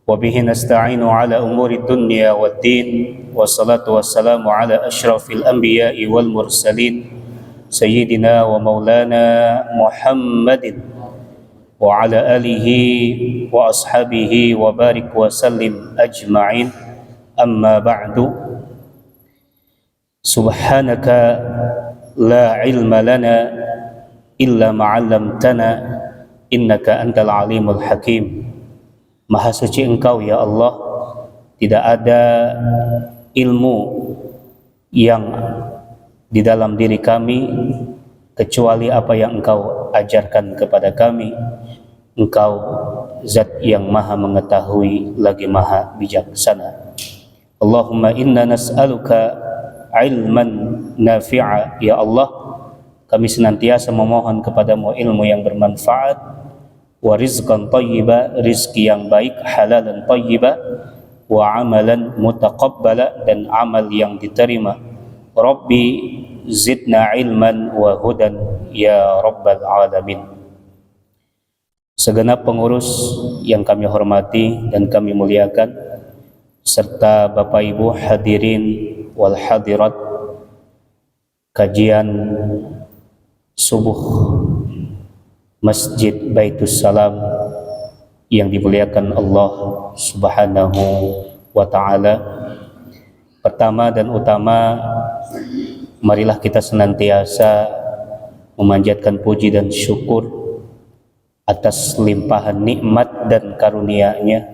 وبه نستعين على أمور الدنيا والدين والصلاة والسلام على أشرف الأنبياء والمرسلين سيدنا ومولانا محمد وعلى آله وأصحابه وبارك وسلم أجمعين أما بعد سبحانك لا علم لنا إلا ما علمتنا إنك أنت العليم الحكيم. Maha suci Engkau ya Allah, tidak ada ilmu yang di dalam diri kami kecuali apa yang Engkau ajarkan kepada kami. Engkau zat yang maha mengetahui lagi maha bijaksana. Allahumma inna nas'aluka ilman nafi'a. Ya Allah, kami senantiasa memohon kepadamu ilmu yang bermanfaat, wa rizqan thayyiba, rizki yang baik, halalan thayyiba, wa amalan mutaqabbala, dan amal yang diterima. Rabbi zidna ilman wa hudan ya rabbal alamin. Segenap pengurus yang kami hormati dan kami muliakan, serta Bapak Ibu hadirin wal hadirat kajian subuh Masjid Baitus Salam yang dimuliakan Allah Subhanahu wa ta'ala. Pertama dan utama, marilah kita senantiasa memanjatkan puji dan syukur atas limpahan nikmat dan karunia-Nya,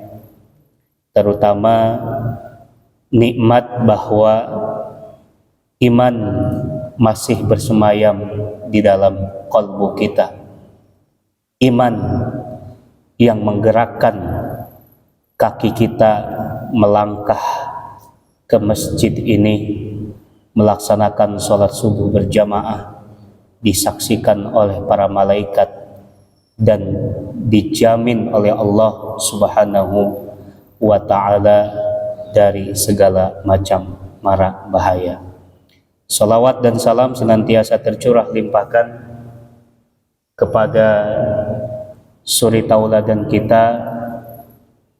terutama nikmat bahwa iman masih bersemayam di dalam kalbu kita. Iman yang menggerakkan kaki kita melangkah ke masjid ini, melaksanakan sholat subuh berjamaah, disaksikan oleh para malaikat dan dijamin oleh Allah Subhanahu wa ta'ala dari segala macam mara bahaya. Salawat dan salam senantiasa tercurah limpahkan kepada suri tauladan kita,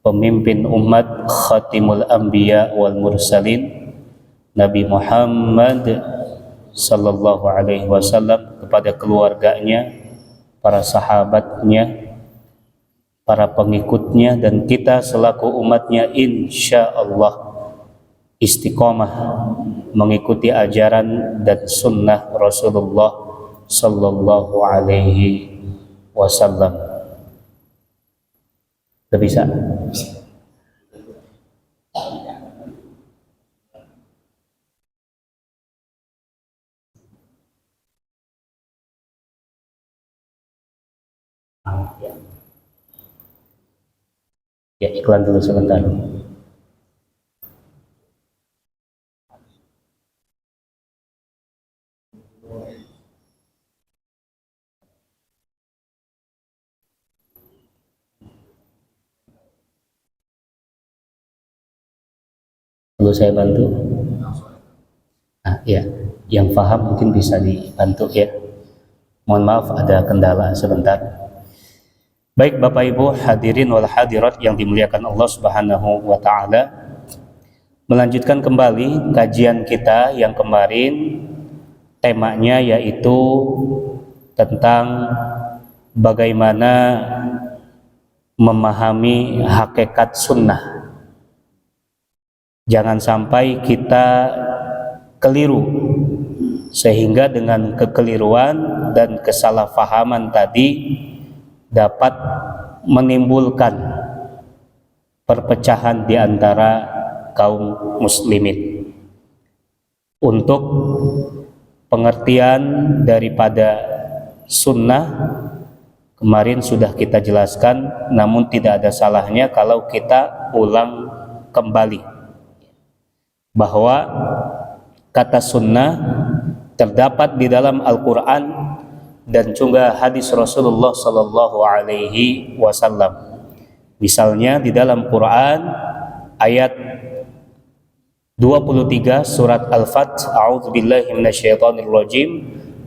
pemimpin umat, khatimul anbiya wal mursalin, Nabi Muhammad sallallahu alaihi wasallam, kepada keluarganya, para sahabatnya, para pengikutnya, dan kita selaku umatnya insyaallah istiqomah mengikuti ajaran dan sunnah Rasulullah sallallahu alaihi wasallam. Sudah bisa? Ya, iklan dulu sebentar. Perlu saya bantu? Ya, yang paham mungkin bisa dibantu ya. Mohon maaf ada kendala sebentar. Baik Bapak Ibu hadirin wal hadirat yang dimuliakan Allah Subhanahu wa ta'ala, melanjutkan kembali kajian kita yang kemarin, temanya yaitu tentang bagaimana memahami hakikat sunnah. Jangan sampai kita keliru, sehingga dengan kekeliruan dan kesalahpahaman tadi dapat menimbulkan perpecahan di antara kaum muslimin. Untuk pengertian daripada sunnah kemarin sudah kita jelaskan, namun tidak ada salahnya kalau kita ulang kembali bahwa kata sunnah terdapat di dalam Al-Quran dan juga hadis Rasulullah Sallallahu Alaihi Wasallam. Misalnya di dalam Quran ayat 23 surat Al-Fath, A'udzubillahi minasyaitonirrajim,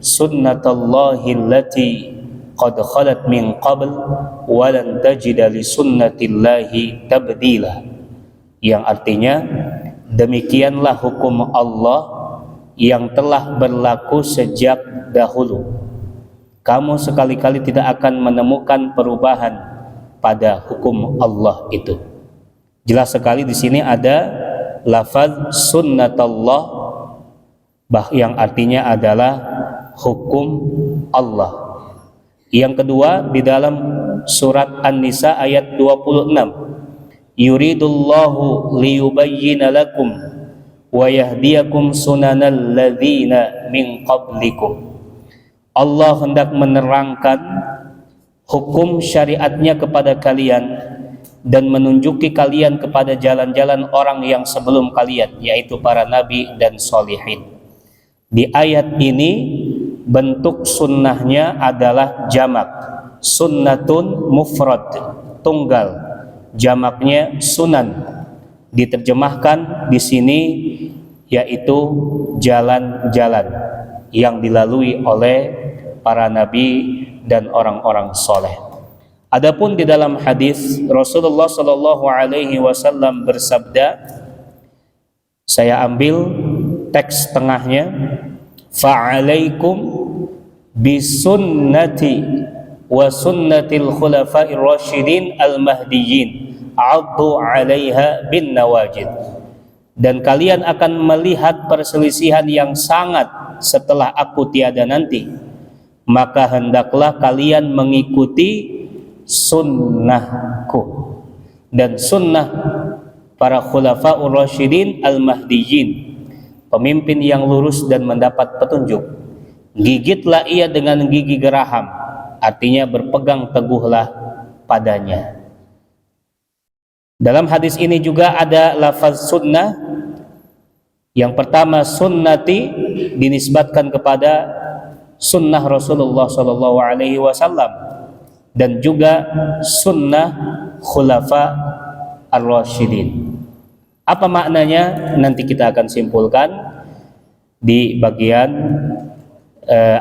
sunnatullahi allati qad khalat min qabl wa lan tajida li sunnatillahi tabdila, yang artinya demikianlah hukum Allah yang telah berlaku sejak dahulu. Kamu sekali-kali tidak akan menemukan perubahan pada hukum Allah itu. Jelas sekali di sini ada lafaz sunnatullah yang artinya adalah hukum Allah. Yang kedua di dalam surat An-Nisa ayat 26, yuridullahu liyubayyina lakum wa yahdiyakum sunanal ladzina min qablikum. Allah hendak menerangkan hukum syariatnya kepada kalian dan menunjuki kalian kepada jalan-jalan orang yang sebelum kalian, yaitu para nabi dan solihin. Di ayat ini bentuk sunnahnya adalah jamak, sunnatun mufrad, tunggal, jamaknya sunan. Diterjemahkan di sini yaitu jalan-jalan yang dilalui oleh para nabi dan orang-orang soleh. Adapun di dalam hadis Rasulullah Shallallahu Alaihi Wasallam bersabda, saya ambil teks tengahnya, fa'alaikum bisunnati wa sunnatil khulafa'ir rasyidin al-mahdiyyin addu 'alaiha bin nawajid. Dan kalian akan melihat perselisihan yang sangat setelah aku tiada nanti, maka hendaklah kalian mengikuti sunnahku dan sunnah para khulafa'ur rasyidin al-mahdiyyin, pemimpin yang lurus dan mendapat petunjuk. Gigitlah ia dengan gigi geraham, artinya berpegang teguhlah padanya. Dalam hadis ini juga ada lafaz sunnah. Yang pertama, sunnati dinisbatkan kepada sunnah Rasulullah Shallallahu Alaihi Wasallam, dan juga sunnah khulafa ar-rasyidin. Apa maknanya? Nanti kita akan simpulkan di bagian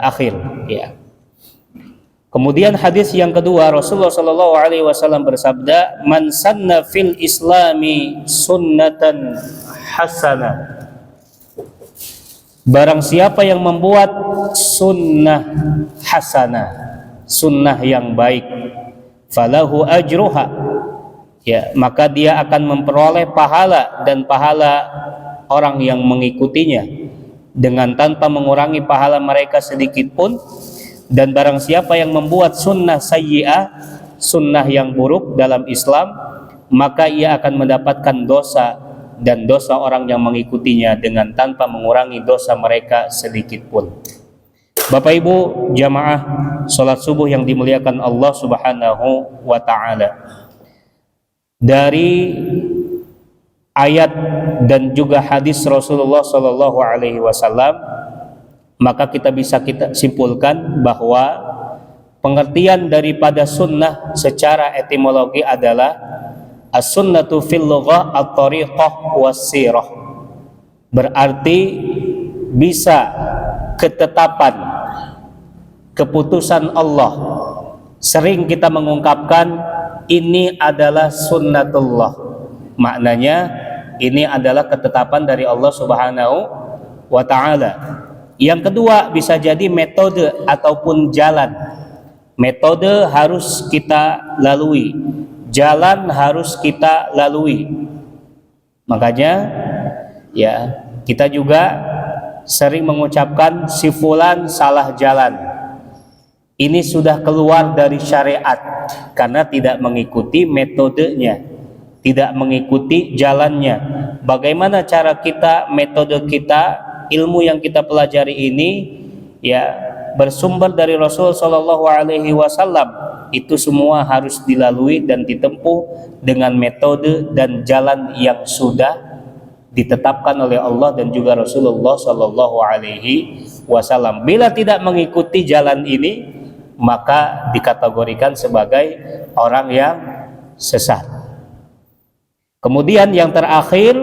akhir, ya. Kemudian hadis yang kedua, Rasulullah Shallallahu Alaihi Wasallam bersabda, man sanna fil islami sunnatan hasanah. Barang siapa yang membuat sunnah hasanah, sunnah yang baik, falahu ajruha, ya, maka dia akan memperoleh pahala dan pahala orang yang mengikutinya dengan tanpa mengurangi pahala mereka sedikit pun. Dan barang siapa yang membuat sunnah sayyi'ah, sunnah yang buruk dalam Islam, maka ia akan mendapatkan dosa dan dosa orang yang mengikutinya dengan tanpa mengurangi dosa mereka sedikit pun. Bapak Ibu jamaah salat subuh yang dimuliakan Allah Subhanahu wa taala, dari ayat dan juga hadis Rasulullah Shallallahu Alaihi Wasallam, maka kita bisa simpulkan bahwa pengertian daripada sunnah secara etimologi adalah as-sunnatu fil lughah at-tariqah was-sirah. Berarti bisa ketetapan, keputusan Allah. Sering kita mengungkapkan ini adalah sunnatullah, maknanya ini adalah ketetapan dari Allah Subhanahu wa ta'ala. Yang kedua, bisa jadi metode ataupun jalan. Metode harus kita lalui, jalan harus kita lalui. Makanya ya, kita juga sering mengucapkan si fulan salah jalan. Ini sudah keluar dari syariat karena tidak mengikuti metodenya, tidak mengikuti jalannya. Bagaimana cara kita, metode kita, ilmu yang kita pelajari ini ya bersumber dari Rasul Shallallahu Alaihi Wasallam. Itu semua harus dilalui dan ditempuh dengan metode dan jalan yang sudah ditetapkan oleh Allah dan juga Rasulullah Shallallahu Alaihi Wasallam. Bila tidak mengikuti jalan ini, maka dikategorikan sebagai orang yang sesat. Kemudian yang terakhir,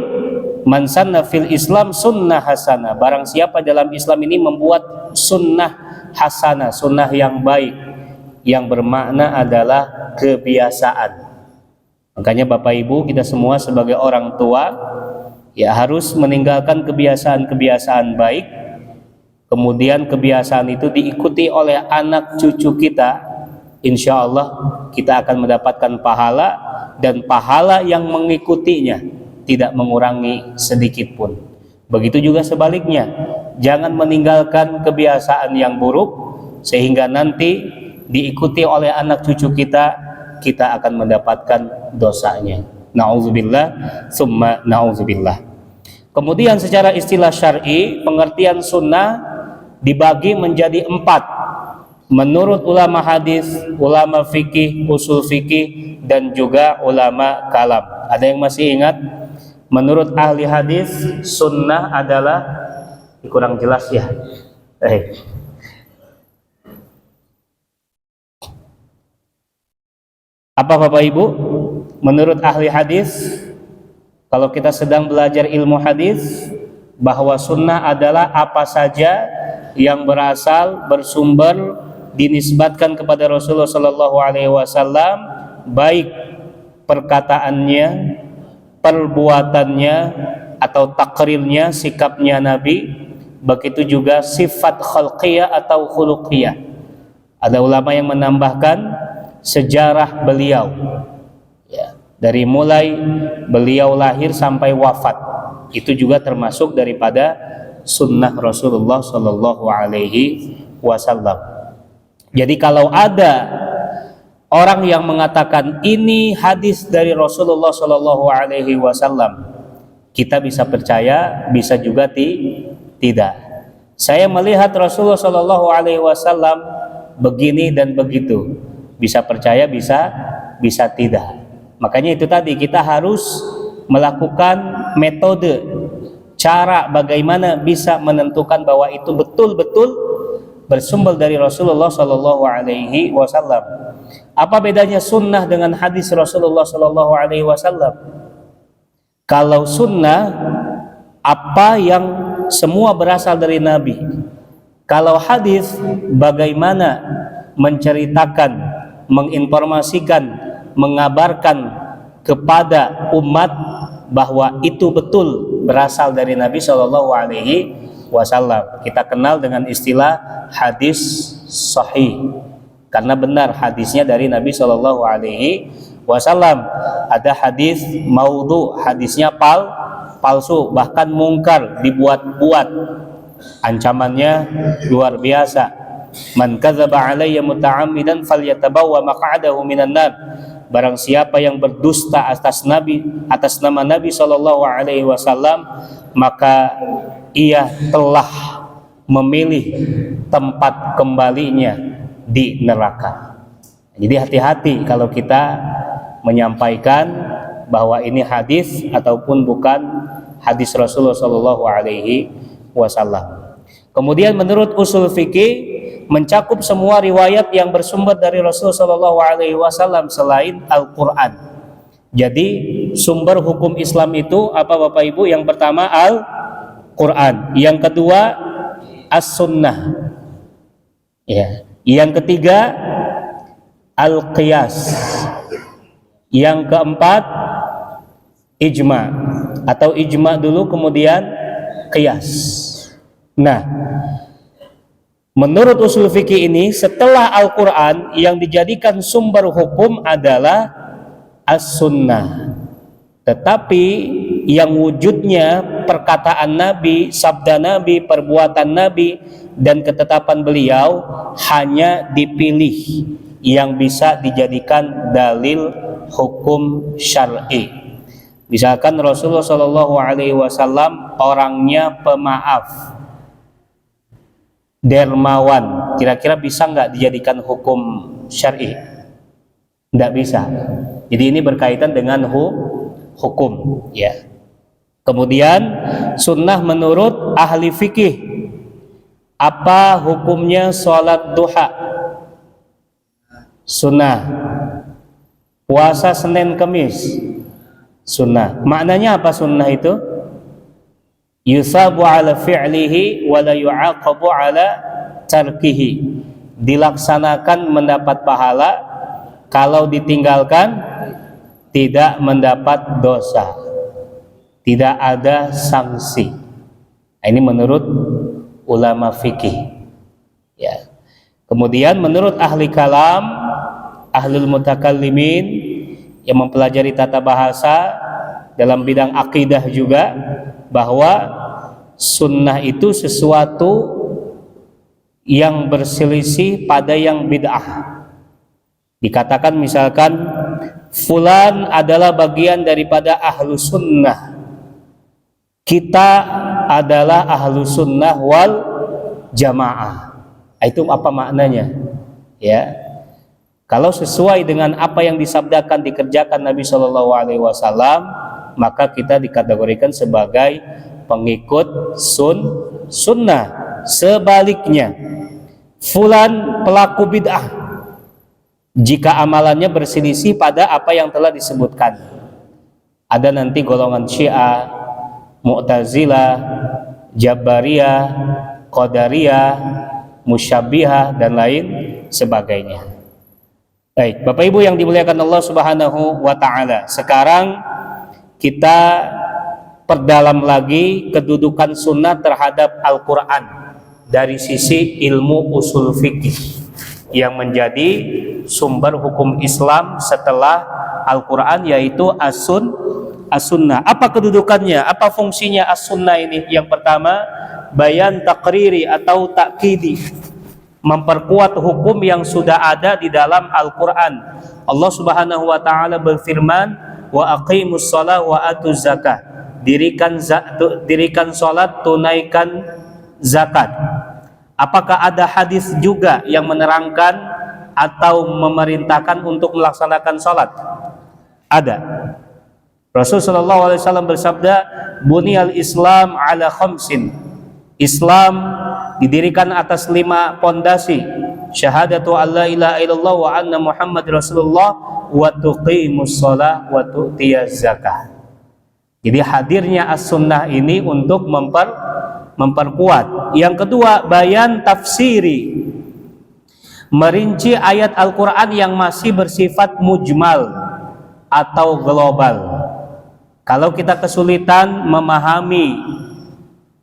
man sanna fil Islam sunnah hasanah. Barang siapa dalam Islam ini membuat sunnah hasanah, sunnah yang baik, yang bermakna adalah kebiasaan. Makanya Bapak Ibu, kita semua sebagai orang tua ya harus meninggalkan kebiasaan-kebiasaan baik, kemudian kebiasaan itu diikuti oleh anak cucu kita. Insya Allah kita akan mendapatkan pahala, dan pahala yang mengikutinya tidak mengurangi sedikit pun. Begitu juga sebaliknya, jangan meninggalkan kebiasaan yang buruk sehingga nanti diikuti oleh anak cucu kita, kita akan mendapatkan dosanya. Na'udzubillah, summa na'udzubillah. Kemudian secara istilah syar'i, pengertian sunnah dibagi menjadi 4 menurut ulama hadis, ulama fikih, usul fikih, dan juga ulama kalam. Ada yang masih ingat? Menurut ahli hadis, sunnah adalah, kurang jelas ya. Apa Bapak Ibu? Menurut ahli hadis, kalau kita sedang belajar ilmu hadis, bahwa sunnah adalah apa saja yang berasal, bersumber, dinisbatkan kepada Rasulullah Shallallahu Alaihi Wasallam, baik perkataannya, perbuatannya, atau takrirnya, sikapnya Nabi, begitu juga sifat khalqiyah atau khuluqiyah. Ada ulama yang menambahkan sejarah beliau, ya, dari mulai beliau lahir sampai wafat, itu juga termasuk daripada sunnah Rasulullah Shallallahu Alaihi Wasallam. Jadi kalau ada orang yang mengatakan ini hadis dari Rasulullah Shallallahu Alaihi Wasallam, kita bisa percaya, bisa juga tidak. Saya melihat Rasulullah Shallallahu Alaihi Wasallam begini dan begitu, bisa percaya, bisa tidak. Makanya itu tadi, kita harus melakukan metode, cara bagaimana bisa menentukan bahwa itu betul-betul bersumber dari Rasulullah Shallallahu Alaihi Wasallam. Apa bedanya sunnah dengan hadis Rasulullah Shallallahu Alaihi Wasallam? Kalau sunnah, apa yang semua berasal dari Nabi. Kalau hadis, bagaimana menceritakan, menginformasikan, mengabarkan kepada umat bahwa itu betul berasal dari Nabi Shallallahu Alaihi Wasallam. Kita kenal dengan istilah hadis sahih, karena benar hadisnya dari Nabi Shallallahu Alaihi Wasallam. Ada hadis maudhu, hadisnya palsu, bahkan mungkar, dibuat-buat, ancamannya luar biasa. Man kadzaba alayya muta'ammidan falyatabawwa maq'adahu minan nar. Barang siapa yang berdusta atas nama Nabi Shallallahu Alaihi Wasallam, maka ia telah memilih tempat kembalinya di neraka. Jadi hati-hati kalau kita menyampaikan bahwa ini hadis ataupun bukan hadis Rasulullah Shallallahu Alaihi Wasallam. Kemudian menurut usul fikih, mencakup semua riwayat yang bersumber dari Rasulullah Shallallahu Alaihi Wasallam selain Al-Quran. Jadi sumber hukum Islam itu apa Bapak Ibu? Yang pertama Al-Quran, yang kedua As-Sunnah, ya. Yang ketiga Al-Qiyas, yang keempat Ijma, atau Ijma dulu kemudian Qiyas. Nah, menurut usul fikih ini, setelah Al-Quran yang dijadikan sumber hukum adalah As-Sunnah. Tetapi yang wujudnya perkataan Nabi, sabda Nabi, perbuatan Nabi, dan ketetapan beliau hanya dipilih yang bisa dijadikan dalil hukum syar'i. Misalkan Rasulullah Shallallahu Alaihi Wasallam orangnya pemaaf, dermawan, kira-kira bisa nggak dijadikan hukum syar'i? Nggak bisa. Jadi ini berkaitan dengan hukum, ya. Kemudian sunnah menurut ahli fikih, apa hukumnya sholat duha? Sunnah. Puasa Senin Kemis, sunnah. Maknanya apa sunnah itu? Yusabu ala fi'lihi wa la yu'aqabu ala tarkihi. dilaksanakan mendapat pahala, kalau ditinggalkan tidak mendapat dosa, tidak ada sanksi. Nah, ini menurut ulama fikih. Ya. Kemudian menurut ahli kalam, ahlul mutakallimin yang mempelajari tata bahasa dalam bidang akidah juga, bahwa sunnah itu sesuatu yang berselisih pada yang bid'ah. Dikatakan misalkan fulan adalah bagian daripada ahlu sunnah, kita adalah ahlu sunnah wal jamaah. Itu apa maknanya? Ya, kalau sesuai dengan apa yang disabdakan dikerjakan Nabi Shallallahu Alaihi Wasallam, maka kita dikategorikan sebagai pengikut sunnah. Sebaliknya, fulan pelaku bid'ah jika amalannya berselisih pada apa yang telah disebutkan. Ada nanti golongan Syiah, Mu'tazilah, Jabariyah, Qadariyah, Musyabbihah dan lain sebagainya. Baik, Bapak Ibu yang dimuliakan Allah Subhanahu wa taala. Sekarang kita perdalam lagi kedudukan sunnah terhadap Al-Qur'an dari sisi ilmu usul fikih yang menjadi sumber hukum Islam setelah Al-Qur'an, yaitu as-sunnah. Apa kedudukannya? Apa fungsinya as-sunnah ini? Yang pertama, bayan takriri atau takkidi, memperkuat hukum yang sudah ada di dalam Al-Qur'an. Allah Subhanahu wa taala berfirman, wa aqimus shalah wa atuz zakah. Dirikan salat, tunaikan zakat. Apakah ada hadis juga yang menerangkan atau memerintahkan untuk melaksanakan salat? Ada. Rasulullah SAW bersabda, buniyal Islam ala khamsin. Islam didirikan atas 5 pondasi. Syahadatu alla ilaha illallah wa anna Muhammad Rasulullah wa tuqimus shalah wa tu'tiyaz zakah. Jadi hadirnya as-sunnah ini untuk memperkuat. Yang kedua, bayan tafsiri, merinci ayat Al-Quran yang masih bersifat mujmal atau global. Kalau kita kesulitan memahami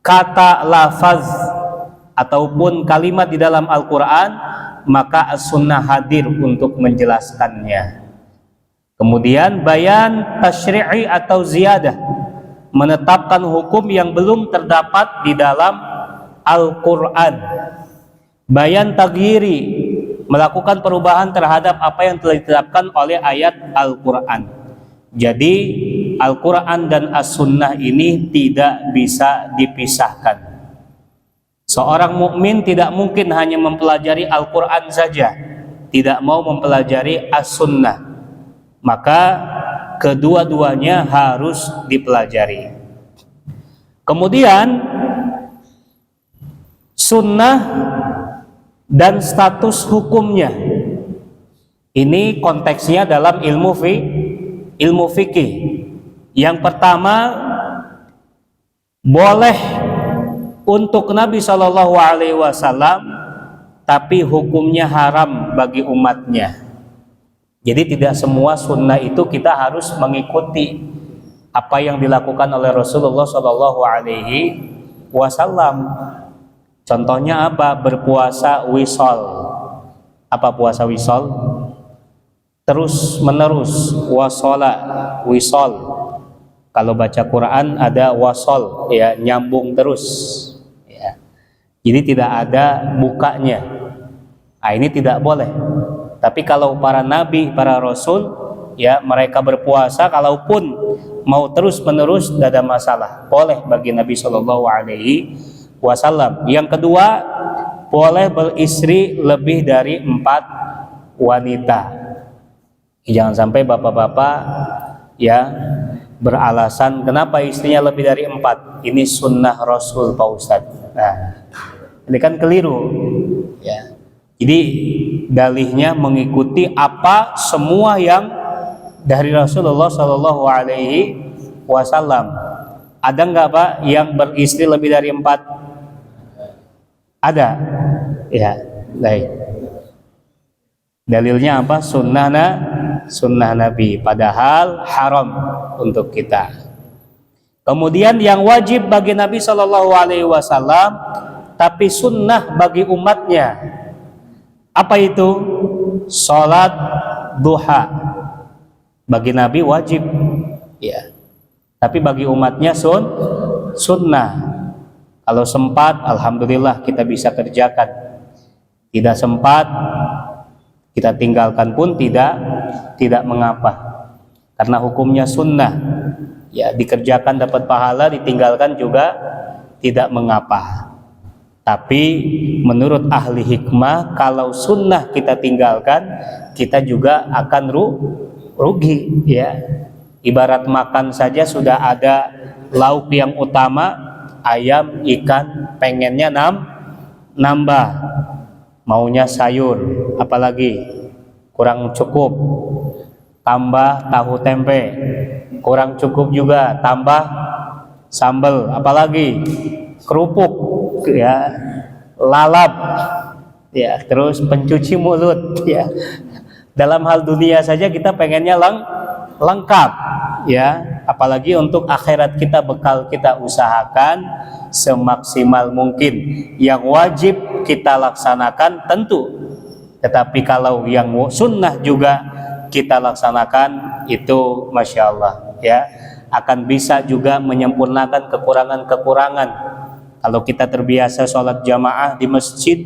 kata lafaz ataupun kalimat di dalam Al-Quran, maka as-sunnah hadir untuk menjelaskannya. Kemudian bayan tasyri'i atau ziyadah, menetapkan hukum yang belum terdapat di dalam Al-Quran. Bayan taghyiri, melakukan perubahan terhadap apa yang telah ditetapkan oleh ayat Al-Quran. Jadi Al-Quran dan as-sunnah ini tidak bisa dipisahkan. Seorang mukmin tidak mungkin hanya mempelajari Al-Quran saja, tidak mau mempelajari as-sunnah. Maka kedua-duanya harus dipelajari. Kemudian sunnah dan status hukumnya, ini konteksnya dalam ilmu fikih. Yang pertama, boleh untuk Nabi Shallallahu Alaihi Wasallam, tapi hukumnya haram bagi umatnya. Jadi tidak semua sunnah itu kita harus mengikuti apa yang dilakukan oleh Rasulullah Shallallahu Alaihi Wasallam. Contohnya apa? Berpuasa wisol. Apa puasa wisol? Terus menerus, wasola, wisol. Kalau baca Quran ada wasol, ya, nyambung terus. Ya. Jadi tidak ada bukanya. Nah, ini tidak boleh. Tapi kalau para nabi, para rasul, ya, mereka berpuasa, kalaupun mau terus menerus tidak ada masalah, boleh bagi Nabi Shallallahu Alaihi Wasallam. Yang kedua, boleh beristri lebih dari 4 wanita. Jangan sampai bapak-bapak ya beralasan kenapa istrinya lebih dari 4. Ini sunnah Rasul, Pak Ustadz. Nah, ini kan keliru. Ya. Jadi dalihnya mengikuti apa semua yang dari Rasulullah Shallallahu Alaihi Wasallam. Ada nggak Pak yang beristri lebih dari 4? Ada. Ya, baik. Dalilnya apa? Sunnah Nabi, padahal haram untuk kita. Kemudian yang wajib bagi Nabi Shallallahu Alaihi Wasallam, tapi sunnah bagi umatnya. Apa itu? Salat duha. Bagi Nabi wajib, ya. Tapi bagi umatnya sunnah. Kalau sempat, alhamdulillah kita bisa kerjakan. Tidak sempat, kita tinggalkan pun tidak mengapa. Karena hukumnya sunnah. Ya, dikerjakan dapat pahala, ditinggalkan juga tidak mengapa. Tapi menurut ahli hikmah, kalau sunnah kita tinggalkan, kita juga akan rugi, ya. Ibarat makan saja sudah ada lauk yang utama, ayam, ikan, pengennya nambah, maunya sayur, apalagi kurang cukup, tambah tahu tempe, kurang cukup juga, tambah sambal, apalagi kerupuk, ya, lalap, ya, terus pencuci mulut, ya. Dalam hal dunia saja kita pengennya lengkap, ya, apalagi untuk akhirat kita, bekal kita usahakan semaksimal mungkin. Yang wajib kita laksanakan tentu, tetapi kalau yang sunnah juga kita laksanakan, itu masya Allah, ya, akan bisa juga menyempurnakan kekurangan-kekurangan. Kalau kita terbiasa sholat jamaah di masjid,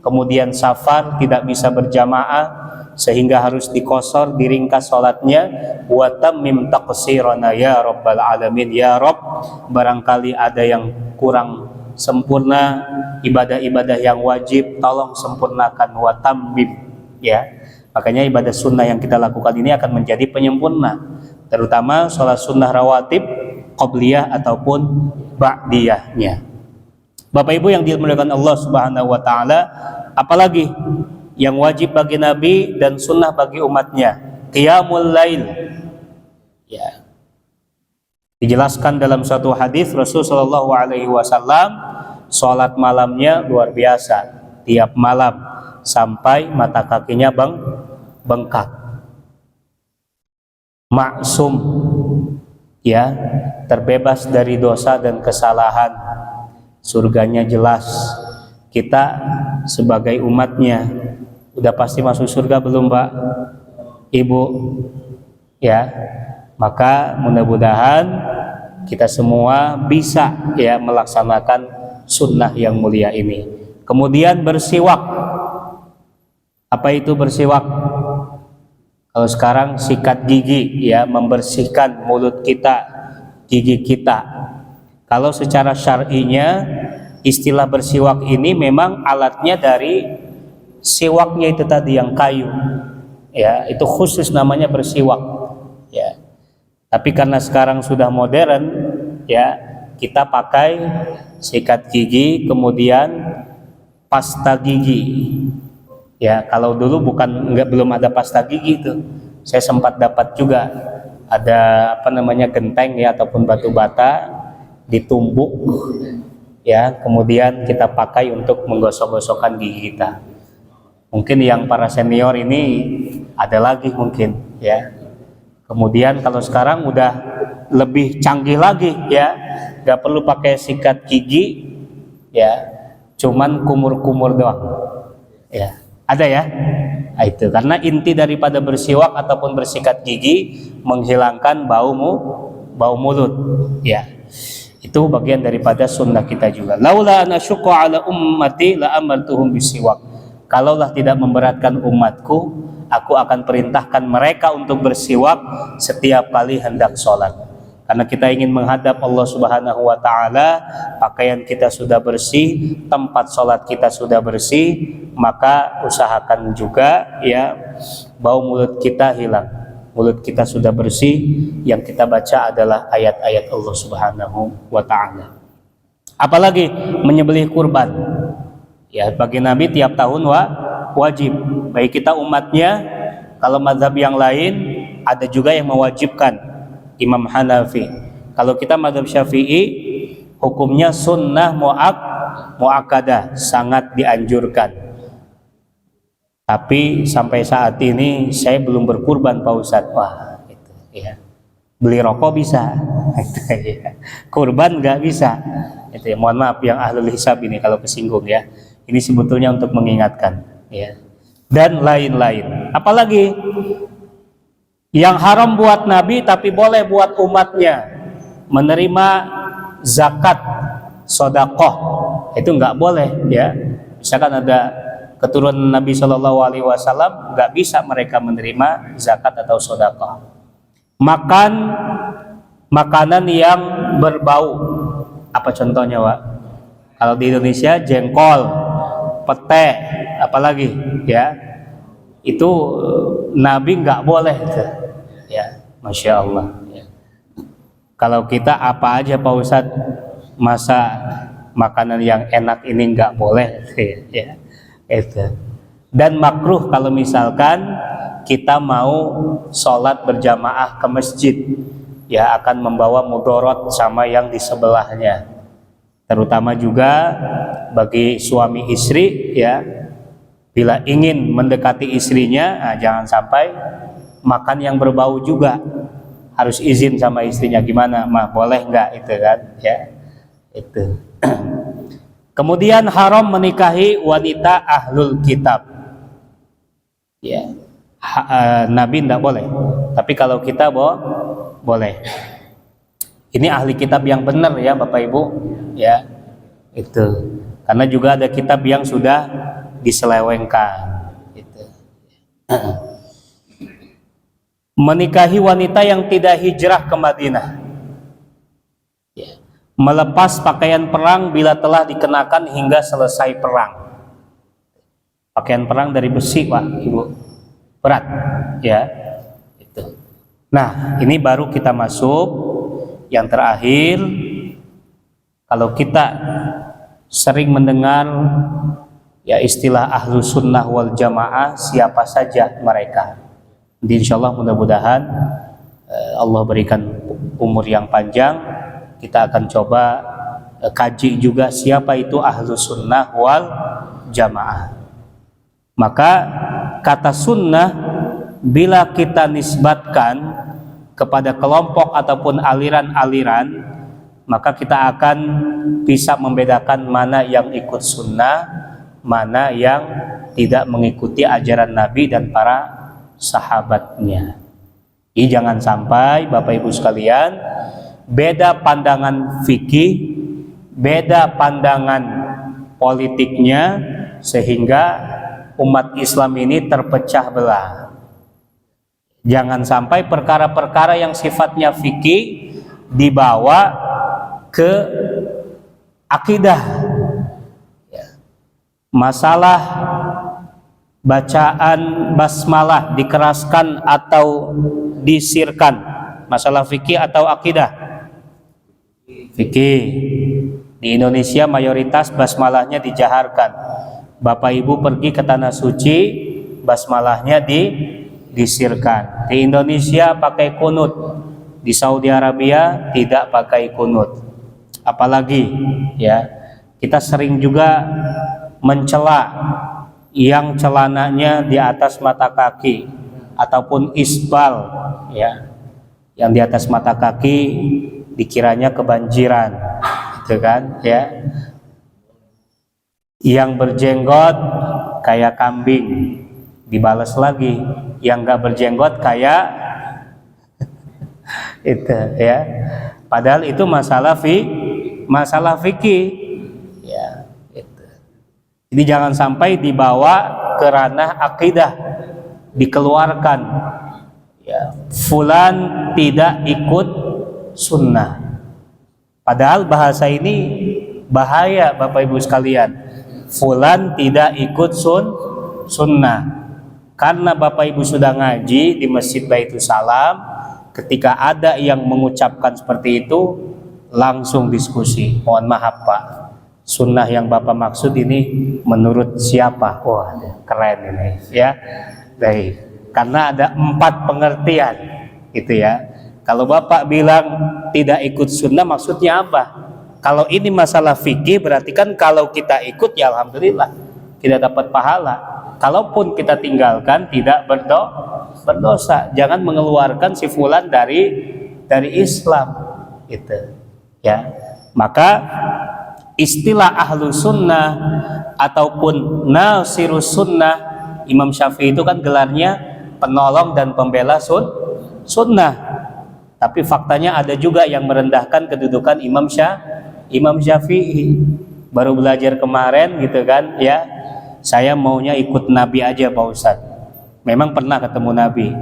kemudian safar tidak bisa berjamaah, sehingga harus dikosor, diringkas sholatnya, wa tammim taqsirana ya rabbal alamin, ya Rabb, barangkali ada yang kurang sempurna ibadah-ibadah yang wajib, tolong sempurnakan, wa tammim, ya. Makanya ibadah sunnah yang kita lakukan ini akan menjadi penyempurna, terutama sholat sunnah rawatib, qobliyah ataupun ba'diyahnya. Bapak Ibu yang dimuliakan Allah Subhanahu wa taala, apalagi yang wajib bagi Nabi dan sunnah bagi umatnya? Qiyamul lail, ya. Dijelaskan dalam satu hadis Rasulullah Shallallahu Alaihi Wasallam, sholat malamnya luar biasa, tiap malam sampai mata kakinya bengkak. Maksum, ya, terbebas dari dosa dan kesalahan, surganya jelas. Kita sebagai umatnya udah pasti masuk surga belum, Pak, Ibu? Ya, maka mudah-mudahan kita semua bisa, ya, melaksanakan sunnah yang mulia ini. Kemudian bersiwak. Apa itu bersiwak? Kalau sekarang sikat gigi, ya, membersihkan mulut kita, gigi kita. Kalau secara syar'inya istilah bersiwak ini memang alatnya dari siwaknya itu tadi yang kayu, ya, itu khusus namanya bersiwak, ya. Tapi karena sekarang sudah modern, ya, kita pakai sikat gigi, kemudian pasta gigi, ya. Kalau dulu belum ada pasta gigi itu, saya sempat dapat juga ada genteng, ya, ataupun batu bata ditumbuk, ya, kemudian kita pakai untuk menggosok-gosokkan gigi kita. Mungkin yang para senior ini ada lagi mungkin, ya. Kemudian kalau sekarang udah lebih canggih lagi, ya, nggak perlu pakai sikat gigi, ya, cuman kumur-kumur doang, ya. Ada, ya. Nah, itu karena inti daripada bersiwak ataupun bersikat gigi menghilangkan bau mulut, ya. Itu bagian daripada sunnah kita juga. Laula an asyqa ala ummati la amartuhum bisiwak. Kalaulah tidak memberatkan umatku, aku akan perintahkan mereka untuk bersiwak setiap kali hendak sholat. Karena kita ingin menghadap Allah Subhanahu wa taala, pakaian kita sudah bersih, tempat sholat kita sudah bersih, maka usahakan juga, ya, bau mulut kita hilang. Mulut kita sudah bersih, yang kita baca adalah ayat-ayat Allah Subhanahu wa ta'ala. Apalagi menyembelih kurban, ya, bagi Nabi tiap tahun wajib. Baik kita umatnya, kalau mazhab yang lain ada juga yang mewajibkan, Imam Hanafi. Kalau kita mazhab Syafi'i, hukumnya sunnah mu'akkadah, sangat dianjurkan. Tapi sampai saat ini saya belum berkurban Pak Ustadz. Wah, itu ya. Beli rokok bisa, itu, ya. Kurban nggak bisa. Itu ya. Mohon maaf yang ahlul hisab ini kalau kesinggung ya. Ini sebetulnya untuk mengingatkan, ya. Dan lain-lain. Apalagi yang haram buat Nabi tapi boleh buat umatnya, menerima zakat, sodakoh, itu nggak boleh ya. Misalkan ada keturunan Nabi Shallallahu Alaihi Wasallam, nggak bisa mereka menerima zakat atau sodakoh. Makan makanan yang berbau, apa contohnya, Wak? Kalau di Indonesia jengkol, pete, apalagi ya, itu Nabi nggak boleh, ya, Masya Allah. Ya. Kalau kita apa aja Pak Ustadz, masa makanan yang enak ini nggak boleh, ya. Itu. Dan makruh kalau misalkan kita mau sholat berjamaah ke masjid, ya akan membawa mudorot sama yang di sebelahnya. Terutama juga bagi suami istri, ya, bila ingin mendekati istrinya, nah, jangan sampai makan yang berbau juga. Harus izin sama istrinya, gimana, mah boleh nggak itu kan, ya itu. Kemudian haram menikahi wanita ahlul kitab. Ya, Nabi tidak boleh. Tapi kalau kita boleh. Ini ahli kitab yang benar ya Bapak Ibu. Ya, itu. Karena juga ada kitab yang sudah diselewengkan. Gitu. Menikahi wanita yang tidak hijrah ke Madinah. Ya. Melepas pakaian perang bila telah dikenakan hingga selesai perang. Pakaian perang dari besi, Pak, Ibu, berat, ya. Itu. Nah, ini baru kita masuk yang terakhir. Kalau kita sering mendengar ya istilah ahlu sunnah wal jamaah, siapa saja mereka. Jadi insya Allah mudah-mudahan Allah berikan umur yang panjang. Kita akan coba kaji juga siapa itu ahlu sunnah wal jamaah. Maka kata sunnah bila kita nisbatkan kepada kelompok ataupun aliran-aliran, maka kita akan bisa membedakan mana yang ikut sunnah, mana yang tidak mengikuti ajaran Nabi dan para sahabatnya. Jadi jangan sampai Bapak Ibu sekalian, beda pandangan fikih, beda pandangan politiknya, sehingga umat Islam ini terpecah belah. Jangan sampai perkara-perkara yang sifatnya fikih dibawa ke akidah. Masalah bacaan basmalah dikeraskan atau disirkan, masalah fikih atau akidah? Fikih. Di Indonesia mayoritas basmalahnya dijaharkan. Bapak Ibu pergi ke tanah suci, basmalahnya disirkan. Di Indonesia pakai kunut, di Saudi Arabia tidak pakai kunut. Apalagi ya, kita sering juga mencela yang celananya di atas mata kaki ataupun isbal, ya, yang di atas mata kaki dikiranya kebanjiran, gitu kan, ya. Yang berjenggot kayak kambing, dibalas lagi. Yang nggak berjenggot kayak itu, ya. Padahal itu masalah fikih, ya. Itu. Jadi jangan sampai dibawa ke ranah akidah, dikeluarkan. Ya, fulan tidak ikut sunnah. Padahal bahasa ini bahaya Bapak Ibu sekalian. Fulan tidak ikut sunnah. Karena Bapak Ibu sudah ngaji di Masjid Baitul Salam, ketika ada yang mengucapkan seperti itu, langsung diskusi. Mohon maaf Pak, sunnah yang Bapak maksud ini menurut siapa? Wah, keren ini, ya. Baik. Karena ada 4 pengertian, gitu ya. Kalau Bapak bilang tidak ikut sunnah, maksudnya apa? Kalau ini masalah fikih, berarti kan kalau kita ikut, ya alhamdulillah, kita dapat pahala. kalaupun kita tinggalkan tidak berdosa. Jangan mengeluarkan si fulan dari Islam gitu ya. Maka istilah ahlu sunnah ataupun nasirus sunnah, Imam Syafi'i itu kan gelarnya penolong dan pembela sunnah. Tapi faktanya ada juga yang merendahkan kedudukan Imam Syafi'i. Baru belajar kemarin gitu kan ya, saya maunya ikut Nabi aja Pak Ustadz. Memang pernah ketemu Nabi,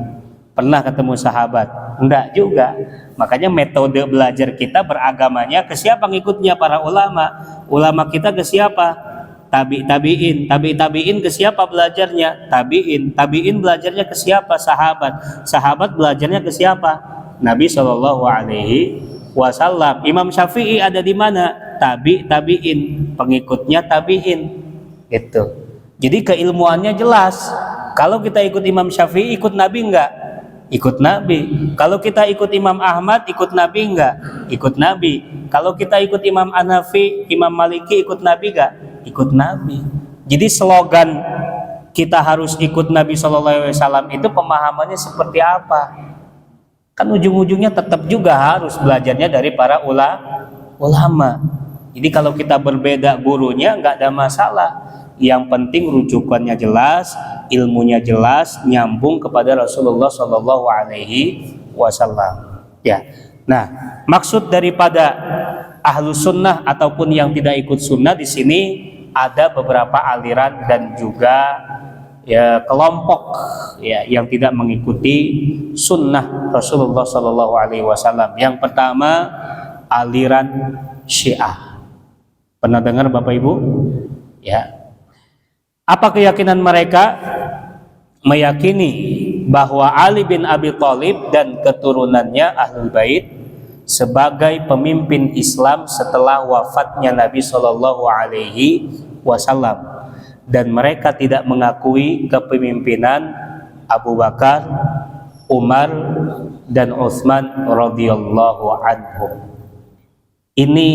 pernah ketemu sahabat? Enggak juga. Makanya metode belajar kita beragamanya ke siapa ngikutnya? Para ulama. Ulama kita ke siapa? Tabi'in ke siapa belajarnya? Tabi'in belajarnya ke siapa? Sahabat belajarnya ke siapa? Nabi Shallallahu Alaihi Wasallam. Imam Syafi'i ada di mana? Tabi'in, pengikutnya tabi'in gitu. Jadi keilmuannya jelas. Kalau kita ikut Imam Syafi'i, ikut Nabi enggak? Ikut Nabi. Kalau kita ikut Imam Ahmad, ikut Nabi enggak? Ikut Nabi. Kalau kita ikut Imam Hanafi, Imam Maliki, ikut Nabi enggak? Ikut Nabi. Jadi slogan kita harus ikut Nabi Shallallahu Alaihi Wasallam itu pemahamannya seperti apa? Kan ujung-ujungnya tetap juga harus belajarnya dari para ulama. Jadi kalau kita berbeda gurunya nggak ada masalah. Yang penting rujukannya jelas, ilmunya jelas, nyambung kepada Rasulullah Shallallahu Alaihi Wasallam. Ya. Nah, maksud daripada ahlu sunnah ataupun yang tidak ikut sunnah di sini ada beberapa aliran dan juga ya kelompok ya yang tidak mengikuti sunnah Rasulullah Shallallahu Alaihi Wasallam. Yang pertama aliran Syiah. Pernah dengar Bapak Ibu? Ya. Apa keyakinan mereka? Meyakini bahwa Ali bin Abi Thalib dan keturunannya Ahlul Bait sebagai pemimpin Islam setelah wafatnya Nabi Shallallahu Alaihi Wasallam. Dan mereka tidak mengakui kepemimpinan Abu Bakar, Umar, dan Utsman radhiyallahu anhum. Ini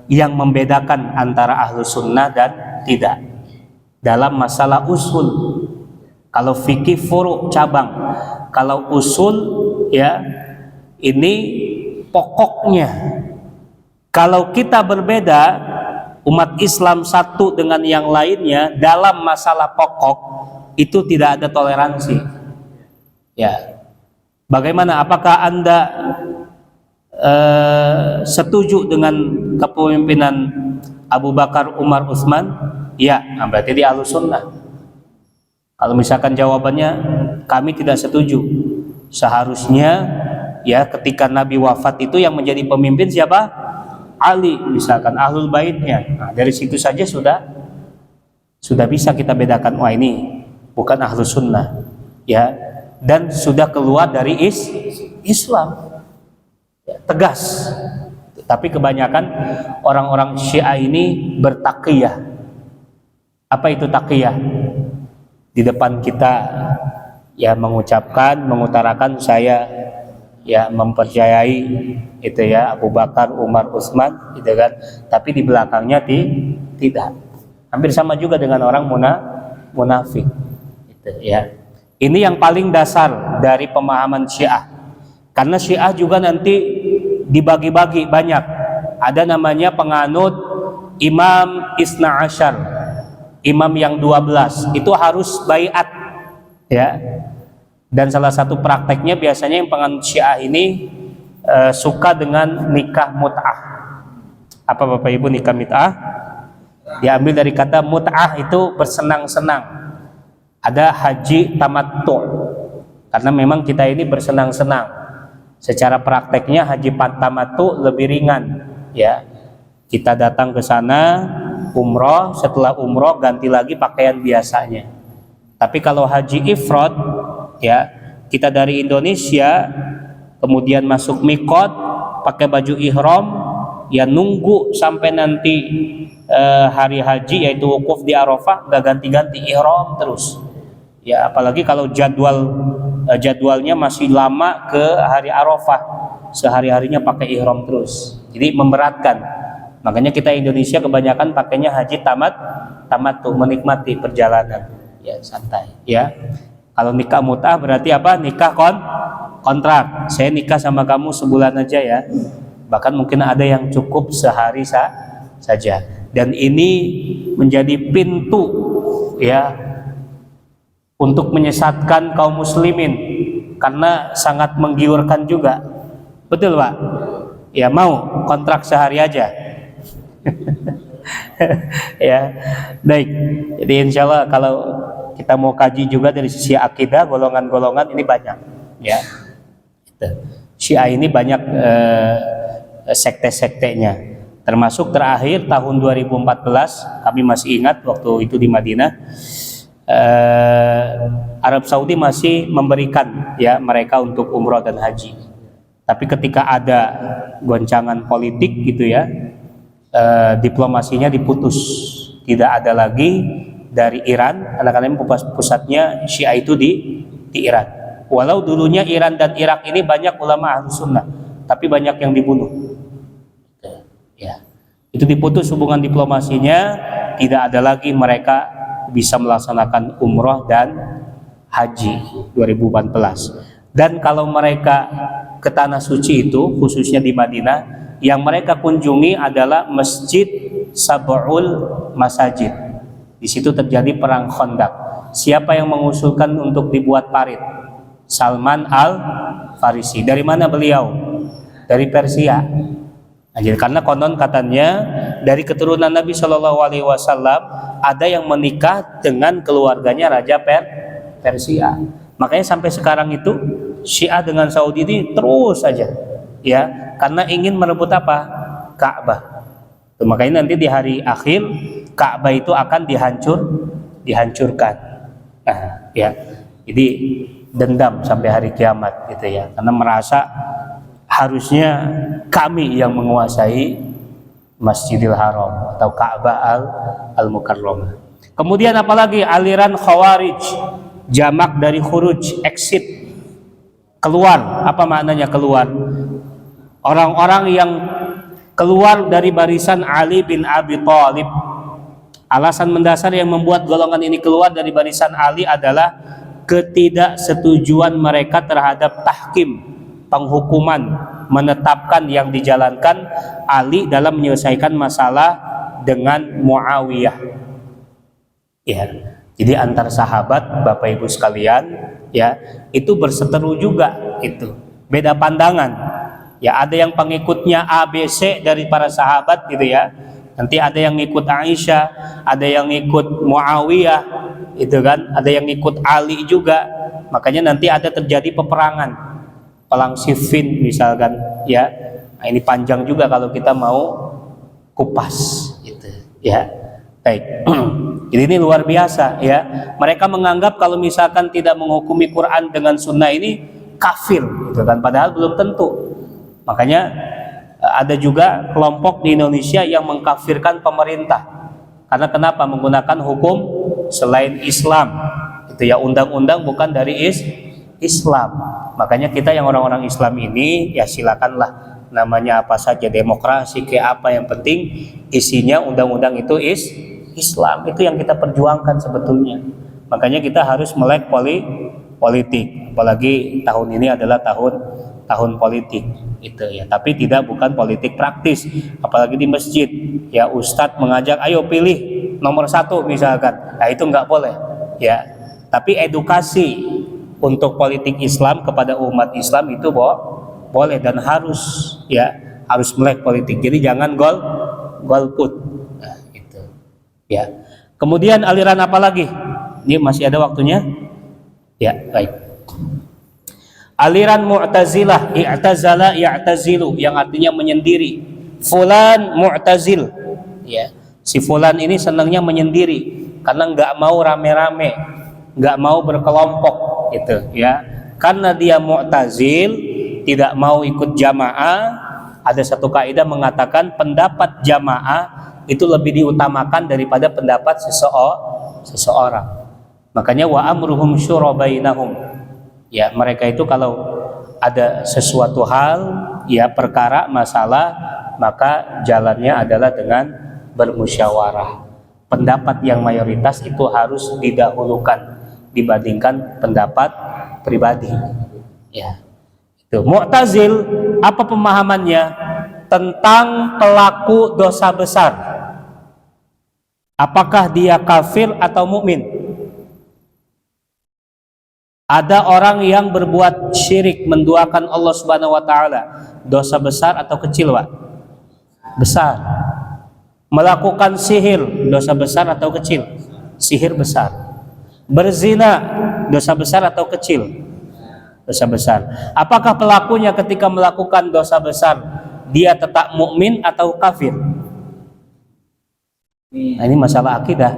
yang membedakan antara ahlu sunnah dan tidak dalam masalah usul. Kalau fikih furu' cabang, kalau usul ya ini pokoknya. Kalau kita berbeda, umat Islam satu dengan yang lainnya dalam masalah pokok itu tidak ada toleransi. Ya, bagaimana? Apakah Anda setuju dengan kepemimpinan Abu Bakar, Umar, Utsman? Ya, berarti dia Ahlus Sunnah. Kalau misalkan jawabannya kami tidak setuju, seharusnya ya ketika Nabi wafat itu yang menjadi pemimpin siapa? Ali, misalkan Ahlul Baitnya. Nah, dari situ saja sudah bisa kita bedakan, wah ini bukan Ahlus Sunnah ya, dan sudah keluar dari Islam ya, tegas. Tapi kebanyakan orang-orang Syiah ini bertaqiyah. Apa itu taqiyah? Di depan kita ya mengucapkan, mengutarakan saya ya mempercayai itu ya Abu Bakar, Umar, Utsman gitu kan, tapi di belakangnya tidak. Hampir sama juga dengan orang munafik gitu ya. Ini yang paling dasar dari pemahaman Syiah. Karena Syiah juga nanti dibagi-bagi banyak. Ada namanya penganut Imam Isna Asyar, imam yang 12 itu harus baiat ya. Dan salah satu prakteknya biasanya yang penganut Syiah ini suka dengan nikah mut'ah. Apa Bapak Ibu nikah mut'ah? Diambil dari kata mut'ah itu bersenang-senang. Ada haji tamattu. Karena memang kita ini bersenang-senang. Secara prakteknya haji tamattu lebih ringan ya. Kita datang ke sana umroh, setelah umroh ganti lagi pakaian biasanya. Tapi kalau haji ifrad ya, kita dari Indonesia kemudian masuk mikot pakai baju ihram ya, nunggu sampai nanti hari haji yaitu wukuf di Arafah, nggak ganti-ganti ihram terus ya. Apalagi kalau jadwalnya masih lama ke hari Arafah, sehari-harinya pakai ihram terus. Jadi memberatkan. Makanya kita Indonesia kebanyakan pakainya haji tamat tuh, menikmati perjalanan, ya santai. Ya, kalau nikah mut'ah berarti apa? Nikah kontrak. Saya nikah sama kamu sebulan aja ya. Bahkan mungkin ada yang cukup sehari saja. Dan ini menjadi pintu ya untuk menyesatkan kaum muslimin karena sangat menggiurkan juga. Betul Pak? Ya, mau kontrak sehari aja. Ya, baik. Jadi insya Allah kalau kita mau kaji juga dari sisi akidah, golongan-golongan ini banyak. Ya, Syiah ini banyak sekte-sektenya. Termasuk terakhir tahun 2014, kami masih ingat waktu itu di Madinah, Arab Saudi masih memberikan ya mereka untuk umroh dan haji. Tapi ketika ada goncangan politik gitu ya, diplomasinya diputus, tidak ada lagi dari Iran, karena pusatnya Syiah itu di Iran. Walau dulunya Iran dan Irak ini banyak ulama Ahlus Sunnah, tapi banyak yang dibunuh. Ya, itu diputus hubungan diplomasinya, tidak ada lagi mereka bisa melaksanakan umroh dan haji 2014. Dan kalau mereka ke tanah suci itu, khususnya di Madinah, yang mereka kunjungi adalah Masjid Sab'ul Masajid. Di situ terjadi perang Khandaq. Siapa yang mengusulkan untuk dibuat parit? Salman Al-Farisi. Dari mana beliau? Dari Persia. Nah, jadi karena konon katanya dari keturunan Nabi Shallallahu Alaihi Wasallam ada yang menikah dengan keluarganya Raja Persia. Makanya sampai sekarang itu Syiah dengan Saudi ini terus saja, ya, karena ingin merebut apa? Ka'bah. Makanya nanti di hari akhir Ka'bah itu akan dihancurkan. Nah, ya, jadi dendam sampai hari kiamat, gitu ya, karena merasa harusnya kami yang menguasai Masjidil Haram atau Ka'bah Al-Mukarramah. Kemudian apalagi aliran Khawarij, jamak dari khuruj, exit, keluar. Apa maknanya keluar? Orang-orang yang keluar dari barisan Ali bin Abi Thalib. Alasan mendasar yang membuat golongan ini keluar dari barisan Ali adalah ketidaksetujuan mereka terhadap tahkim, penghukuman, menetapkan yang dijalankan Ali dalam menyelesaikan masalah dengan Muawiyah. Ya, jadi antar sahabat, Bapak Ibu sekalian, ya, itu berseteru juga, itu beda pandangan. Ya, ada yang pengikutnya ABC dari para sahabat, gitu ya. Nanti ada yang ngikut Aisyah, ada yang ngikut Muawiyah, itu kan, ada yang ngikut Ali juga. Makanya nanti ada terjadi peperangan, perang Siffin misalkan, ya. Nah, ini panjang juga kalau kita mau kupas, gitu, ya. Baik. Jadi ini luar biasa, ya. Mereka menganggap kalau misalkan tidak menghukumi Quran dengan Sunnah ini kafir, gitu kan. Padahal belum tentu. Makanya ada juga kelompok di Indonesia yang mengkafirkan pemerintah. Karena kenapa? Menggunakan hukum selain Islam. Itu ya, undang-undang bukan dari Islam. Makanya kita yang orang-orang Islam ini, ya silakanlah namanya apa saja, demokrasi kayak apa, yang penting isinya undang-undang itu Islam. Itu yang kita perjuangkan sebetulnya. Makanya kita harus melek politik. Apalagi tahun ini adalah tahun politik, itu ya. Tapi bukan politik praktis. Apalagi di masjid, ya, ustadz mengajak, ayo pilih nomor 1 misalkan. Nah, itu nggak boleh, ya. Tapi edukasi untuk politik Islam kepada umat Islam itu boleh dan harus, ya, harus melek politik. Jadi jangan golput. Nah, itu, ya. Kemudian aliran apa lagi? Ini masih ada waktunya? Ya, baik. Aliran Mu'tazilah, i'tazala ya'tazilu, yang artinya menyendiri. Fulan Mu'tazil, ya. Si fulan ini senangnya menyendiri karena nggak mau rame-rame, nggak mau berkelompok, gitu, ya. Karena dia Mu'tazil, tidak mau ikut jamaah. Ada satu kaidah mengatakan pendapat jamaah itu lebih diutamakan daripada pendapat seseorang. Makanya wa amruhum syura bainahum. Ya, mereka itu kalau ada sesuatu hal, ya, perkara, masalah, maka jalannya adalah dengan bermusyawarah. Pendapat yang mayoritas itu harus didahulukan dibandingkan pendapat pribadi. Ya. Itu Mu'tazil, apa pemahamannya tentang pelaku dosa besar? Apakah dia kafir atau mukmin? Ada orang yang berbuat syirik, menduakan Allah Subhanahu wa taala, dosa besar atau kecil, Pak? Besar. Melakukan sihir, dosa besar atau kecil? Sihir besar. Berzina, dosa besar atau kecil? Dosa besar. Apakah pelakunya ketika melakukan dosa besar dia tetap mukmin atau kafir? Nah, ini masalah akidah,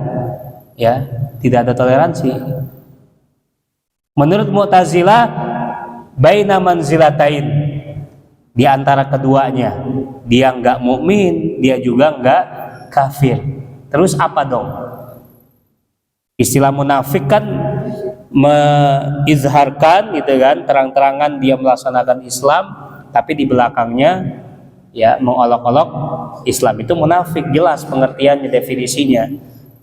ya, tidak ada toleransi. Menurut Mu'tazilah, baina manzilatain, di antara keduanya, dia enggak mukmin, dia juga enggak kafir. Terus apa dong? Istilah munafik kan mengizharkan gitu kan, terang-terangan dia melaksanakan Islam, tapi di belakangnya ya mengolok-olok Islam. Itu munafik, jelas pengertiannya, definisinya.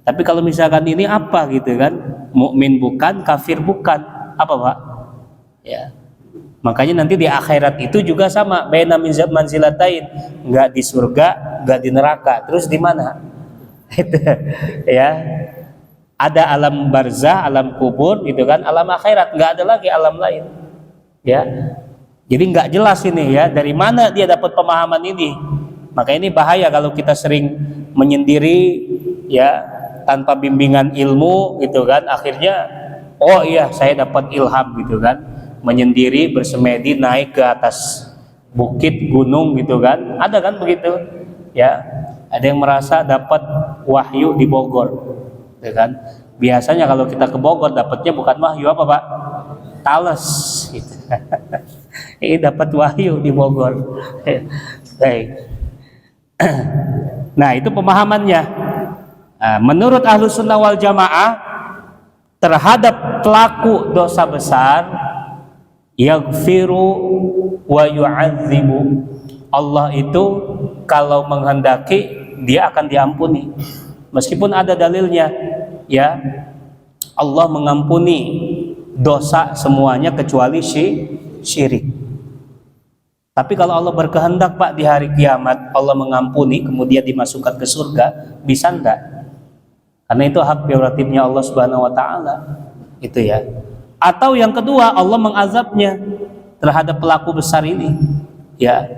Tapi kalau misalkan ini apa gitu kan, mukmin bukan, kafir bukan, apa Pak? Ya. Makanya nanti di akhirat itu juga sama, baina manzilatain, enggak di surga, enggak di neraka. Terus di mana? Itu ya. Ada alam barzah, alam kubur gitu kan, alam akhirat, enggak ada lagi alam lain. Ya. Jadi enggak jelas ini ya, dari mana dia dapat pemahaman ini. Maka ini bahaya kalau kita sering menyendiri ya tanpa bimbingan ilmu gitu kan, akhirnya oh iya saya dapat ilham gitu kan, menyendiri bersemedi naik ke atas bukit gunung gitu kan, ada kan begitu ya, ada yang merasa dapat wahyu di Bogor gitu kan. Biasanya kalau kita ke Bogor dapatnya bukan wahyu, apa Pak? Tales gitu. Ini dapat wahyu di Bogor. Baik. Nah itu pemahamannya. Nah, menurut Ahlus Sunnah wal Jamaah, terhadap pelaku dosa besar, yaghfiru wa yu'adzibu, Allah itu kalau menghendaki dia akan diampuni meskipun ada dalilnya ya, Allah mengampuni dosa semuanya kecuali syirik. Tapi kalau Allah berkehendak Pak, di hari kiamat Allah mengampuni kemudian dimasukkan ke surga, bisa enggak? Karena itu hak prerogatifnya Allah Subhanahu wa taala. Itu ya. Atau yang kedua, Allah mengazabnya terhadap pelaku besar ini. Ya.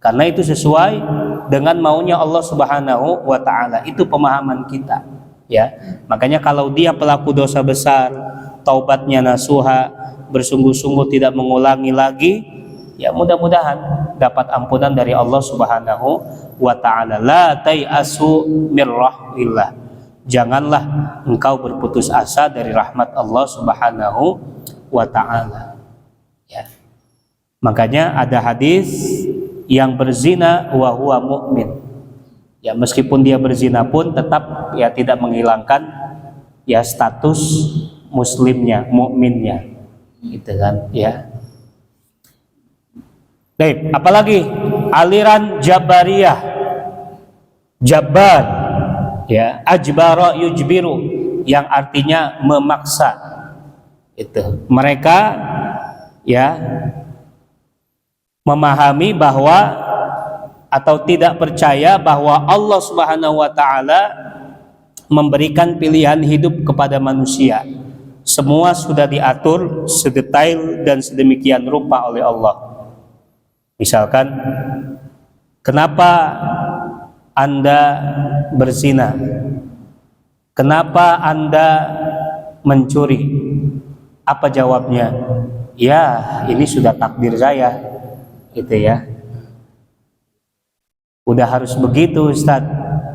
Karena itu sesuai dengan maunya Allah Subhanahu wa taala. Itu pemahaman kita, ya. Makanya kalau dia pelaku dosa besar, taubatnya nasuha, bersungguh-sungguh tidak mengulangi lagi, ya mudah-mudahan dapat ampunan dari Allah Subhanahu wa taala. La tai'asu mir rahmatillah. Janganlah engkau berputus asa dari rahmat Allah Subhanahu wa ta'ala ya. Makanya ada hadis, yang berzina wa huwa mu'min, ya meskipun dia berzina pun tetap ya tidak menghilangkan ya status muslimnya, mukminnya, gitu kan ya. Baik, apalagi aliran Jabariyah, Jabbar ya, ajbara yujbiru, yang artinya memaksa. Itu mereka ya memahami bahwa atau tidak percaya bahwa Allah Subhanahu wa taala memberikan pilihan hidup kepada manusia. Semua sudah diatur sedetail dan sedemikian rupa oleh Allah. Misalkan, kenapa Anda berzina? Kenapa Anda mencuri? Apa jawabnya? Ya, ini sudah takdir saya, gitu ya. Udah harus begitu, Ustaz.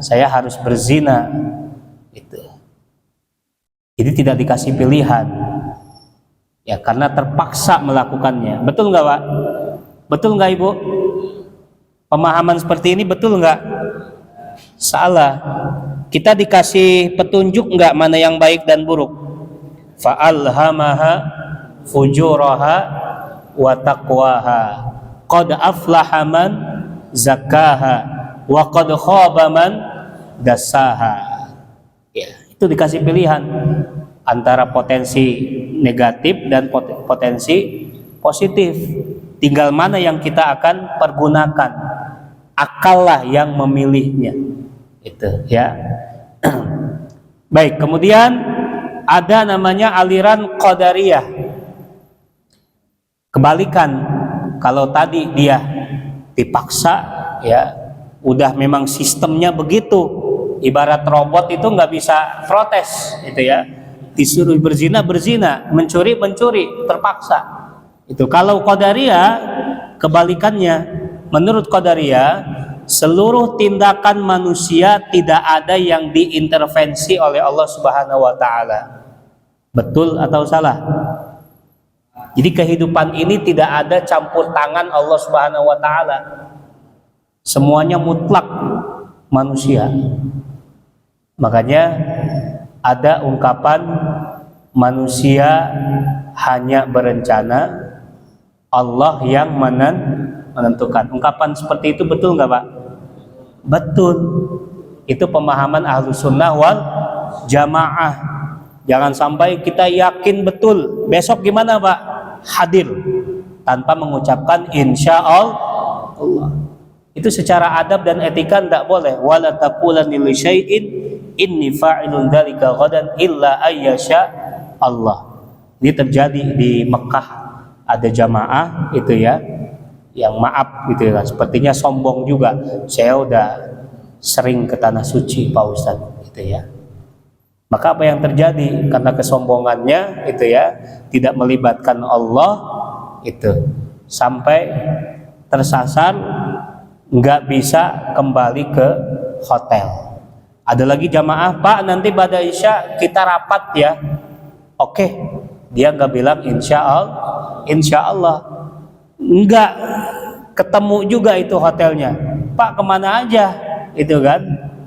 Saya harus berzina, gitu. Jadi tidak dikasih pilihan, ya karena terpaksa melakukannya. Betul nggak, Pak? Betul nggak, Ibu? Pemahaman seperti ini betul nggak? Salah. Kita dikasih petunjuk nggak mana yang baik dan buruk? Fa'alhamaha fujuraha wa taqwaha. Qad aflaha man zakkaha wa qad khaba man dassaha. Ya, itu dikasih pilihan antara potensi negatif dan potensi positif. Tinggal mana yang kita akan pergunakan. Akal lah yang memilihnya. Itu ya. Baik, kemudian ada namanya aliran Qadariyah. Kebalikan, kalau tadi dia dipaksa, ya udah memang sistemnya begitu, ibarat robot itu nggak bisa protes, gitu ya. Disuruh berzina, mencuri, terpaksa. Itu kalau Qadariyah kebalikannya. Menurut Qadariyah, seluruh tindakan manusia tidak ada yang diintervensi oleh Allah Subhanahu wa taala. Betul atau salah? Jadi kehidupan ini tidak ada campur tangan Allah Subhanahu wa taala. Semuanya mutlak manusia. Makanya ada ungkapan manusia hanya berencana, Allah yang menentukan. Ungkapan seperti itu betul nggak Pak? Betul. Itu pemahaman Ahlus Sunnah wal Jamaah. Jangan sampai kita yakin betul. Besok gimana Pak? Hadir tanpa mengucapkan insya Allah. Itu secara adab dan etika tidak boleh. Wala taqulanna li syai'in inni fa'ilun dzalika ghadan illa ayyasha Allah. Ini terjadi di Mekah, ada jamaah itu ya, yang maaf gitu ya, sepertinya sombong juga. Saya udah sering ke tanah suci Pak Ustadz gitu ya. Maka apa yang terjadi karena kesombongannya itu ya, tidak melibatkan Allah itu, sampai tersasar, nggak bisa kembali ke hotel. Ada lagi jamaah, Pak nanti pada Isya kita rapat ya. Oke, dia nggak bilang insya Allah, nggak ketemu juga itu hotelnya. Pak kemana aja itu kan?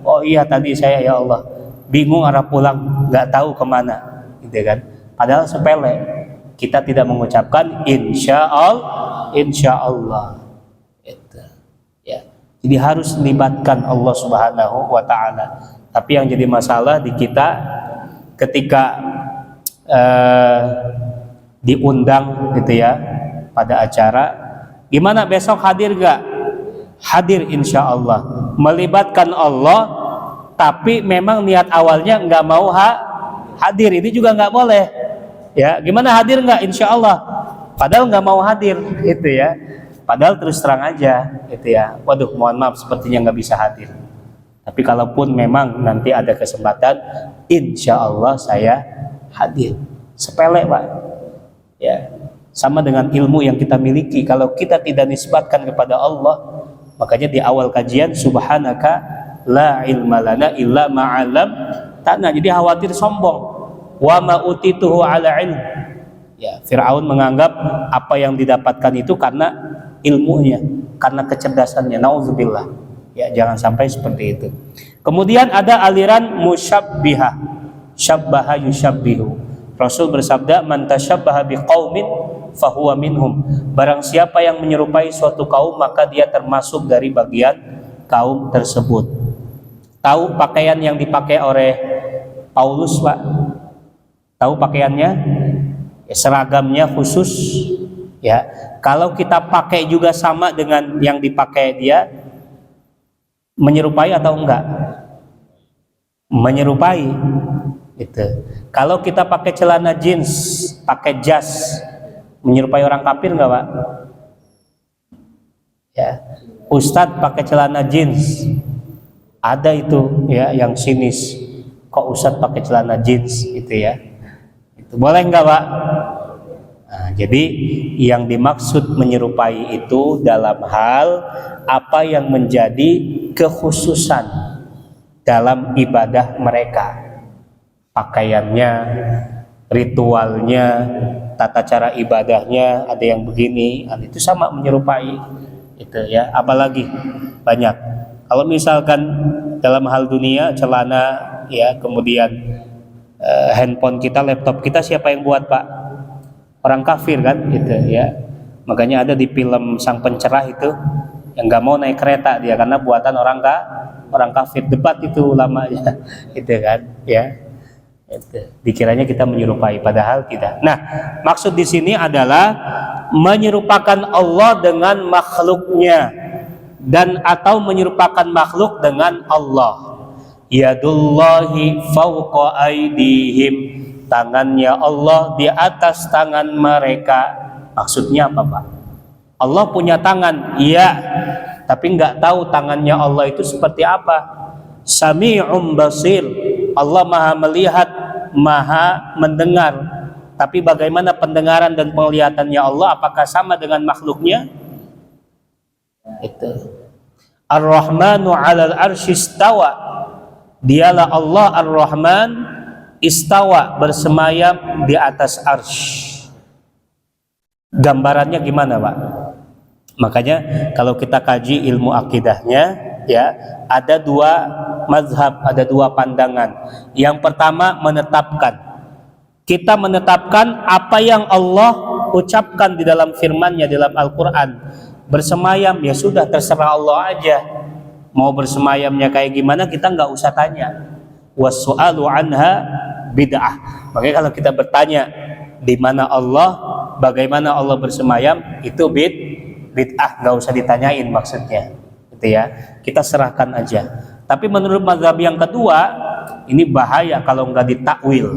Oh iya tadi saya ya Allah bingung arah pulang, nggak tahu kemana gitu kan. Padahal sepele, kita tidak mengucapkan insya Allah itu ya. Jadi harus melibatkan Allah Subhanahu wa taala. Tapi yang jadi masalah di kita ketika diundang gitu ya pada acara, gimana besok hadir gak? Hadir insya Allah, melibatkan Allah, tapi memang niat awalnya nggak mau hadir, ini juga nggak boleh ya. Gimana hadir nggak? Insya Allah, padahal nggak mau hadir itu ya, padahal terus terang aja itu ya, waduh mohon maaf sepertinya nggak bisa hadir, tapi kalaupun memang nanti ada kesempatan insya Allah saya hadir. Sepele Pak ya, sama dengan ilmu yang kita miliki, kalau kita tidak nisbatkan kepada Allah, makanya di awal kajian subhanaka la ilma lana illa ma'alam tanah. Jadi khawatir sombong. Wa ma utituhu ala ilm. Ya, Firaun menganggap apa yang didapatkan itu karena ilmunya, karena kecerdasannya. Nauzubillah. Ya, jangan sampai seperti itu. Kemudian ada aliran musyabbihah. Syabbaha yusyabbihu. Rasul bersabda, "Man tasyabbaha biqaumin fahuwa minhum." Barang siapa yang menyerupai suatu kaum, maka dia termasuk dari bagian kaum tersebut. Tahu pakaian yang dipakai oleh Paulus Pak? Tahu pakaiannya? Ya, seragamnya khusus ya. Kalau kita pakai juga sama dengan yang dipakai dia, menyerupai atau enggak? Menyerupai itu. Kalau kita pakai celana jeans, pakai jas, menyerupai orang kafir enggak Pak? Ya. Ustadz pakai celana jeans, ada itu ya yang sinis, kok Ustadz pakai celana jeans gitu ya, itu boleh enggak Pak? Nah, jadi yang dimaksud menyerupai itu dalam hal apa yang menjadi kekhususan dalam ibadah mereka, pakaiannya, ritualnya, tata cara ibadahnya, ada yang begini, itu sama menyerupai itu ya. Apalagi banyak. Kalau misalkan dalam hal dunia, celana ya, kemudian handphone kita, laptop kita, siapa yang buat Pak? Orang kafir kan gitu ya. Makanya ada di film Sang Pencerah itu yang nggak mau naik kereta dia karena buatan orang kafir. Debat itu ulamanya, gitu kan, ya. Itu. Dikiranya kita menyerupai, padahal tidak. Nah, maksud di sini adalah menyerupakan Allah dengan makhluknya dan atau menyerupakan makhluk dengan Allah. Yadullahi fawqa aydihim, tangannya Allah di atas tangan mereka. Maksudnya apa, Pak? Allah punya tangan, iya, tapi nggak tahu tangannya Allah itu seperti apa. Sami'um basir, Allah maha melihat, maha mendengar. Tapi bagaimana pendengaran dan penglihatannya Allah? Apakah sama dengan makhluknya? Itu. Ar-Rahmanu 'alal arsy istawa. Dialah Allah Ar-Rahman, istawa, bersemayam di atas arsy. Gambarannya gimana, Pak? Makanya kalau kita kaji ilmu akidahnya, ya, ada dua mazhab, ada dua pandangan. Yang pertama menetapkan. Kita menetapkan apa yang Allah ucapkan di dalam firman-Nya dalam Al-Qur'an. Bersemayam, ya sudah, terserah Allah aja. Mau bersemayamnya kayak gimana kita nggak usah tanya. Wassu'alu anha bid'ah. Makanya kalau kita bertanya di mana Allah, bagaimana Allah bersemayam, itu bid'ah, nggak usah ditanyain maksudnya, gitu ya. Kita serahkan aja. Tapi menurut mazhab yang kedua, ini bahaya kalau nggak ditakwil,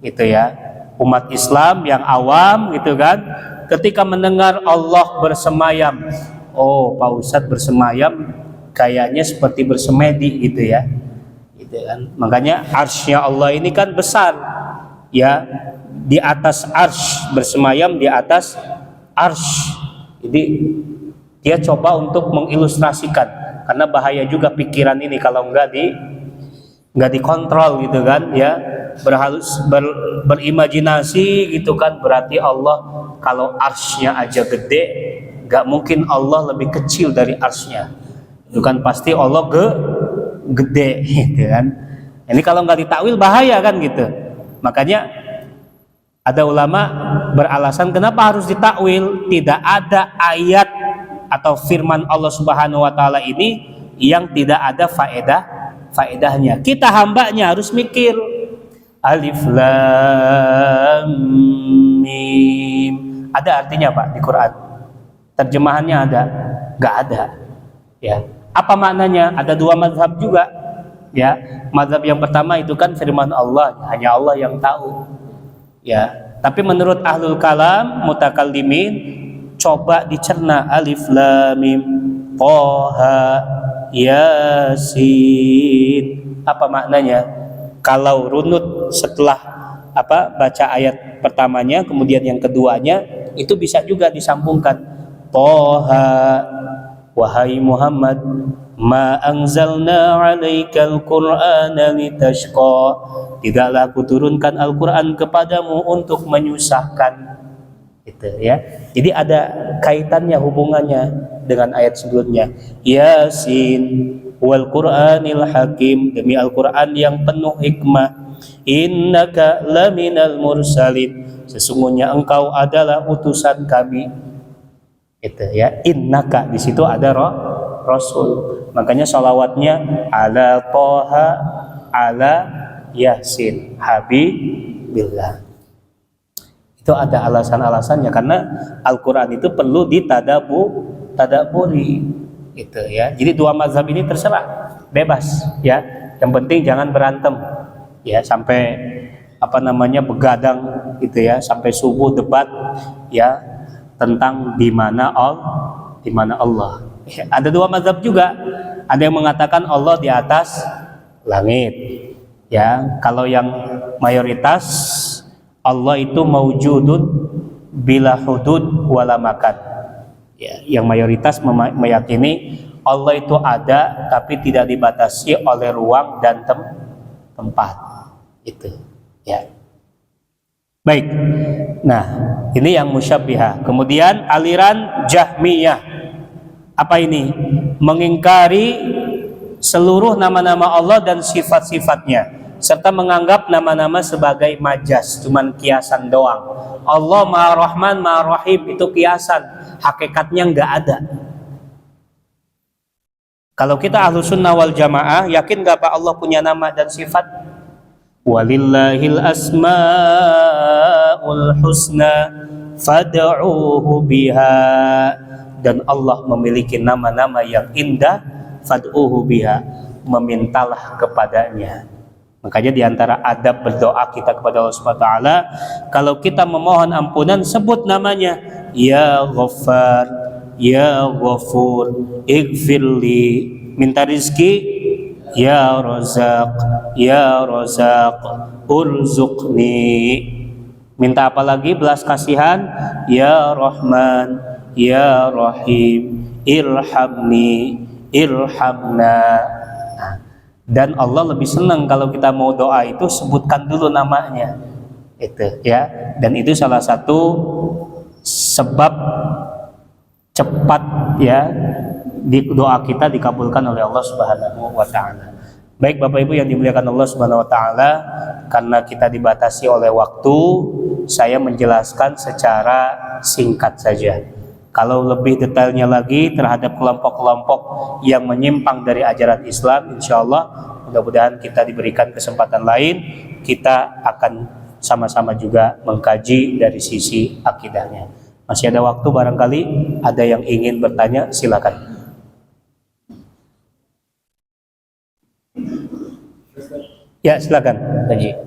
gitu ya. Umat Islam yang awam, gitu kan, ketika mendengar Allah bersemayam, oh Pak Ustadz bersemayam kayaknya seperti bersemedi, gitu ya, gitu kan. Makanya arsy-nya Allah ini kan besar, ya, di atas arsy, bersemayam di atas arsy. Jadi dia coba untuk mengilustrasikan, karena bahaya juga pikiran ini kalau nggak dikontrol, gitu kan, ya, berimajinasi, gitu kan. Berarti Allah kalau arsy-nya aja gede, nggak mungkin Allah lebih kecil dari arsy-nya, itu kan pasti Allah gede, gitu kan. Ini kalau nggak ditakwil bahaya kan, gitu. Makanya ada ulama beralasan kenapa harus ditakwil. Tidak ada ayat atau firman Allah Subhanahu wa taala ini yang tidak ada faedahnya. Kita hambanya harus mikir. Alif lam mim. Ada artinya, Pak, di Quran? Terjemahannya ada? Nggak ada. Ya. Apa maknanya? Ada dua mazhab juga. Ya. Mazhab yang pertama itu kan firman Allah, hanya Allah yang tahu. Ya, tapi menurut ahlul kalam, mutakallimin, coba dicerna alif lam mim Thaha Yasin. Apa maknanya? Kalau runut setelah baca ayat pertamanya, kemudian yang keduanya, itu bisa juga disambungkan. Thaha, wahai Muhammad, ma anzalna 'alaikal qur'ana litashqa. Tidaklah aku turunkan Al-Qur'an kepadamu untuk menyusahkan. Gitu ya. Jadi ada kaitannya, hubungannya dengan ayat sebelumnya. Yasin wal Qur'anil Hakim, demi Al-Qur'an yang penuh hikmah. Innaka laminal mursalin, sesungguhnya engkau adalah utusan kami. Itu ya. Innaka, di situ ada Rasul. Makanya sholawatnya ala Thaha ala Yasin Habibillah. Itu ada alasan-alasannya, karena Al-Quran itu perlu ditadaburi, gitu ya. Jadi dua mazhab ini terserah, bebas ya. Yang penting jangan berantem ya, sampai begadang, gitu ya, sampai subuh debat ya tentang di mana Allah. Ya, ada dua mazhab juga. Ada yang mengatakan Allah di atas langit. Ya, kalau yang mayoritas Allah itu maujudun bila hudud wala makan. Ya, yang mayoritas meyakini Allah itu ada tapi tidak dibatasi oleh ruang dan tempat. Itu, ya. Baik. Nah, ini yang musyabbihah. Kemudian aliran Jahmiyah. Apa ini? Mengingkari seluruh nama-nama Allah dan sifat-sifatnya, serta menganggap nama-nama sebagai majas, cuman kiasan doang. Allah Maha Rahman, Maha Rahim itu kiasan, hakikatnya nggak ada. Kalau kita ahlu sunnah wal jamaah, yakin gak Pak Allah punya nama dan sifat? Walillahil asmaul husna fad'uhu biha. Dan Allah memiliki nama-nama yang indah, fad'uhu biha, memintalah kepadanya. Makanya diantara adab berdoa kita kepada Allah Subhanahu wa taala, kalau kita memohon ampunan, sebut namanya. Ya Ghaffar, Ya Ghafur, Ighfirli. Minta rizki, Ya Razaq, Ya Razaq, Urzuqni. Minta apa lagi? Belas kasihan, Ya Rahman, Ya Rahim, Irhamni, Irhamna. Dan Allah lebih senang kalau kita mau doa itu sebutkan dulu namanya, itu ya. Dan itu salah satu sebab cepat ya di doa kita dikabulkan oleh Allah Subhanahu wa taala. Baik Bapak Ibu yang dimuliakan Allah Subhanahu wa taala, karena kita dibatasi oleh waktu, saya menjelaskan secara singkat saja. Kalau lebih detailnya lagi terhadap kelompok-kelompok yang menyimpang dari ajaran Islam, insya Allah mudah-mudahan kita diberikan kesempatan lain, kita akan sama-sama juga mengkaji dari sisi akidahnya. Masih ada waktu, barangkali ada yang ingin bertanya, silakan. Ya, silakan, Haji.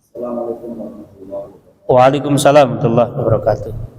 Assalamualaikum warahmatullahi wabarakatuh. Waalaikumsalam warahmatullahi wabarakatuh.